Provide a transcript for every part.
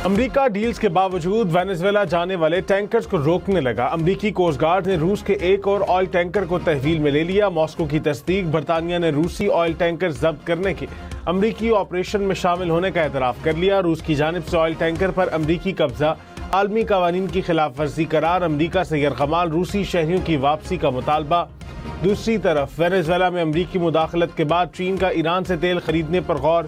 امریکہ deals کے باوجود Venezuela جانے والے ٹینکرز کو روکنے لگا۔ امریکی کوسٹ گارڈ نے روس کے ایک اور آئل ٹینکر کو تحویل میں لے لیا۔ ماسکو کی تصدیق، برطانیہ نے روسی آئل ٹینکر ضبط کرنے کے امریکی آپریشن میں شامل ہونے کا اعتراف کر لیا۔ روس کی جانب سے آئل ٹینکر پر امریکی قبضہ عالمی قوانین کی خلاف ورزی قرار، امریکہ سے یرغمال روسی شہریوں کی واپسی کا مطالبہ۔ دوسری طرف وینزویلا میں امریکی مداخلت کے بعد چین کا ایران سے تیل خریدنے پر غور۔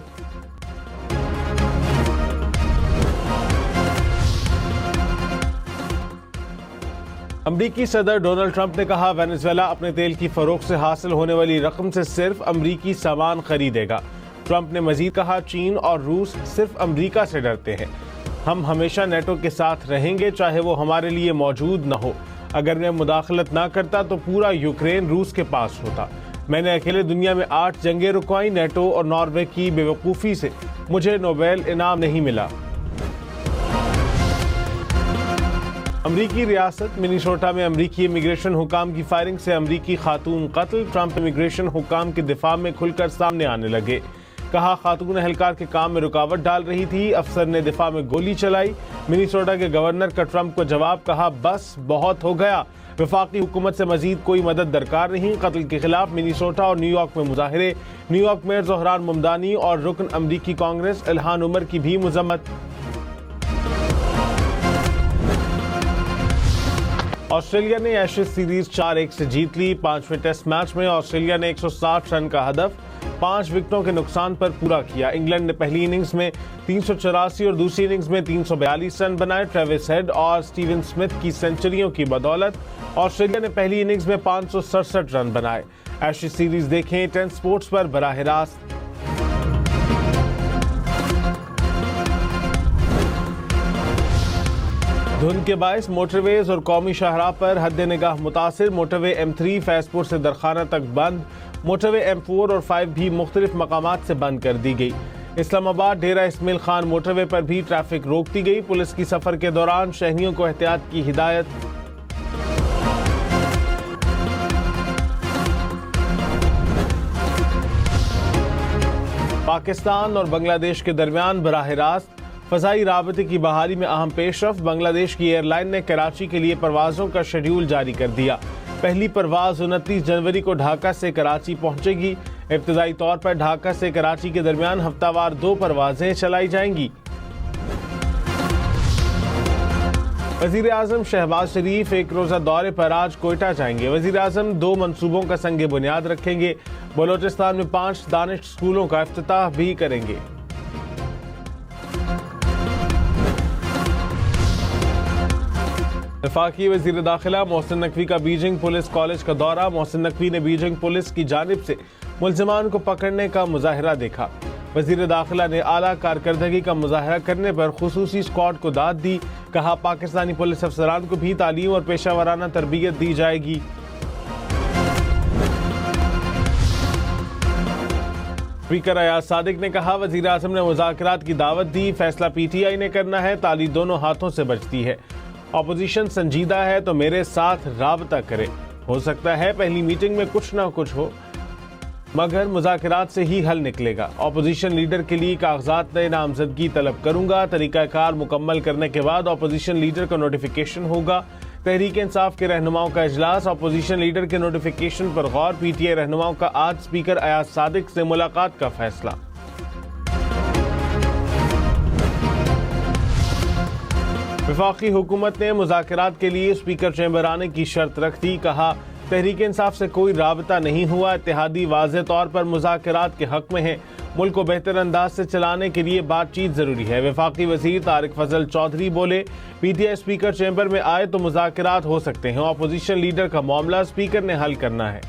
امریکی صدر ڈونلڈ ٹرمپ نے کہا وینزویلا اپنے تیل کی فروخت سے حاصل ہونے والی رقم سے صرف امریکی سامان خریدے گا۔ ٹرمپ نے مزید کہا چین اور روس صرف امریکہ سے ڈرتے ہیں، ہم ہمیشہ نیٹو کے ساتھ رہیں گے چاہے وہ ہمارے لیے موجود نہ ہو۔ اگر میں مداخلت نہ کرتا تو پورا یوکرین روس کے پاس ہوتا۔ میں نے اکیلے دنیا میں 8 جنگیں رکوائیں، نیٹو اور ناروے کی بے وقوفی سے مجھے نوبیل انعام نہیں ملا۔ امریکی ریاست منیسوٹا میں امریکی امیگریشن حکام کی فائرنگ سے امریکی خاتون قتل، ٹرمپ امیگریشن حکام کے دفاع میں کھل کر سامنے آنے لگے۔ کہا خاتون اہلکار کے کام میں رکاوٹ ڈال رہی تھی، افسر نے دفاع میں گولی چلائی۔ منیسوٹا کے گورنر کا ٹرمپ کو جواب، کہا بس بہت ہو گیا، وفاقی حکومت سے مزید کوئی مدد درکار نہیں۔ قتل کے خلاف منیسوٹا اور نیو یارک میں مظاہرے، new York mayor Dhahran Mamdani اور رکن امریکی کانگریس الہان عمر کی بھی مذمت۔ آسٹریلیا نے ایشز سیریز 4-1 سے جیت لی۔ 5ویں ٹیسٹ میچ میں آسٹریلیا نے 160 رن کا ہدف 5 وکٹوں کے نقصان پر پورا کیا۔ انگلینڈ نے پہلی اننگز میں 384 اور دوسری اننگز میں 342 رن بنائے۔ ٹریوس ہیڈ اور سٹیون سمتھ کی سنچریوں کی بدولت آسٹریلیا نے پہلی اننگز میں 567 رن بنائے۔ ایشز سیریز دیکھیں 10 سپورٹس پر براہ راست۔ دھند کے باعث موٹر ویز اور قومی شاہراہ پر حد نگاہ متاثر، موٹر وے M3 فیض پور سے درخانہ تک بند، موٹر وے M4 اور 5 بھی مختلف مقامات سے بند کر دی گئی۔ اسلام آباد ڈیرہ اسماعیل خان موٹر وے پر بھی ٹریفک روک دی گئی۔ پولیس کی سفر کے دوران شہریوں کو احتیاط کی ہدایت۔ پاکستان اور بنگلہ دیش کے درمیان براہ راست فضائی رابطے کی بحالی میں اہم پیش رفت، بنگلہ دیش کی ایئر لائن نے کراچی کے لیے پروازوں کا شیڈول جاری کر دیا۔ پہلی پرواز 29 جنوری کو ڈھاکہ سے کراچی پہنچے گی۔ ابتدائی طور پر ڈھاکہ سے کراچی کے درمیان ہفتہ وار 2 پروازیں چلائی جائیں گی۔ وزیر اعظم شہباز شریف ایک روزہ دورے پر آج کوئٹہ جائیں گے۔ وزیر اعظم 2 منصوبوں کا سنگ بنیاد رکھیں گے، بلوچستان میں 5 دانش اسکولوں کا افتتاح بھی کریں گے۔ وفاقی وزیر داخلہ محسن نقوی کا بیجنگ پولیس کالج کا دورہ۔ محسن نقوی نے بیجنگ پولیس کی جانب سے ملزمان کو پکڑنے کا مظاہرہ دیکھا۔ وزیر داخلہ نے اعلیٰ کارکردگی کا مظاہرہ کرنے پر خصوصی اسکواڈ کو داد دی، کہا پاکستانی پولیس افسران کو بھی تعلیم اور پیشہ ورانہ تربیت دی جائے گی۔ اسپیکر ایاز صادق نے کہا وزیر اعظم نے مذاکرات کی دعوت دی، فیصلہ پی ٹی آئی نے کرنا ہے، تالی دونوں ہاتھوں سے بجتی ہے۔ اپوزیشن سنجیدہ ہے تو میرے ساتھ رابطہ کرے، ہو سکتا ہے پہلی میٹنگ میں کچھ نہ کچھ ہو مگر مذاکرات سے ہی حل نکلے گا۔ اپوزیشن لیڈر کے لیے کاغذات نامزدگی طلب کروں گا، طریقہ کار مکمل کرنے کے بعد اپوزیشن لیڈر کا نوٹیفیکیشن ہوگا۔ تحریک انصاف کے رہنماؤں کا اجلاس، اپوزیشن لیڈر کے نوٹیفیکیشن پر غور، پی ٹی آئی رہنماؤں کا آج اسپیکر ایاز صادق سے ملاقات کا فیصلہ۔ وفاقی حکومت نے مذاکرات کے لیے اسپیکر چیمبر آنے کی شرط رکھ دی، کہا تحریک انصاف سے کوئی رابطہ نہیں ہوا، اتحادی واضح طور پر مذاکرات کے حق میں ہیں، ملک کو بہتر انداز سے چلانے کے لیے بات چیت ضروری ہے۔ وفاقی وزیر طارق فضل چودھری بولے P T I speaker chamber میں آئے تو مذاکرات ہو سکتے ہیں، اپوزیشن لیڈر کا معاملہ اسپیکر نے حل کرنا ہے۔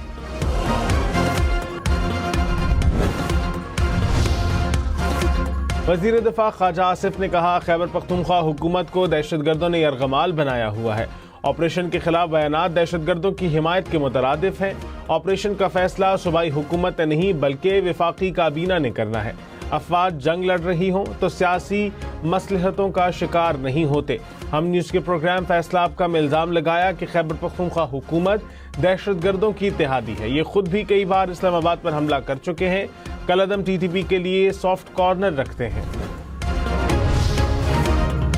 وزیر دفاع خواجہ آصف نے کہا خیبر پختونخوا حکومت کو دہشت گردوں نے یرغمال بنایا ہوا ہے، آپریشن کے خلاف بیانات دہشت گردوں کی حمایت کے مترادف ہیں۔ آپریشن کا فیصلہ صوبائی حکومت نے نہیں بلکہ وفاقی کابینہ نے کرنا ہے۔ افواج جنگ لڑ رہی ہوں تو سیاسی مصلحتوں کا شکار نہیں ہوتے۔ ہم نیوز کے پروگرام فیصلہ آپ کا میں الزام لگایا کہ خیبر پختونخوا حکومت دہشت گردوں کی اتحادی ہے، یہ خود بھی کئی بار اسلام آباد پر حملہ کر چکے ہیں، کل عدم ٹی ٹی پی کے لیے سافٹ کارنر رکھتے ہیں۔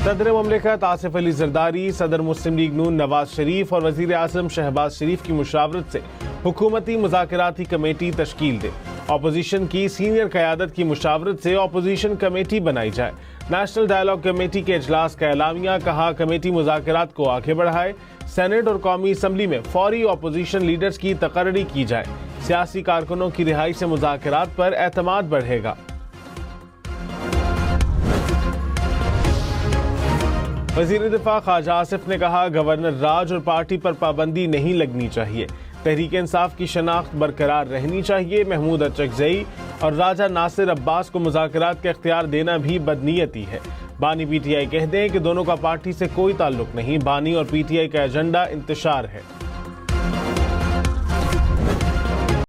صدر مملکت آصف علی زرداری، صدر مسلم لیگ نون نواز شریف اور وزیر اعظم شہباز شریف کی مشاورت سے حکومتی مذاکراتی کمیٹی تشکیل دے۔ اپوزیشن کی سینئر قیادت کی مشاورت سے اپوزیشن کمیٹی بنائی جائے۔ نیشنل ڈائیلاگ کمیٹی کے اجلاس کا اعلامیہ، کہا کمیٹی مذاکرات کو آگے بڑھائے۔ سینیٹ اور قومی اسمبلی میں فوری اپوزیشن لیڈرز کی تقرری کی جائے۔ سیاسی کارکنوں کی رہائی سے مذاکرات پر اعتماد بڑھے گا۔ وزیر دفاع خواجہ آصف نے کہا گورنر راج اور پارٹی پر پابندی نہیں لگنی چاہیے، تحریک انصاف کی شناخت برقرار رہنی چاہیے۔ محمود اچکزئی اور راجہ ناصر عباس کو مذاکرات کا اختیار دینا بھی بدنیتی ہے۔ بانی پی ٹی آئی کہہ دیں کہ دونوں کا پارٹی سے کوئی تعلق نہیں، بانی اور پی ٹی آئی کا ایجنڈا انتشار ہے۔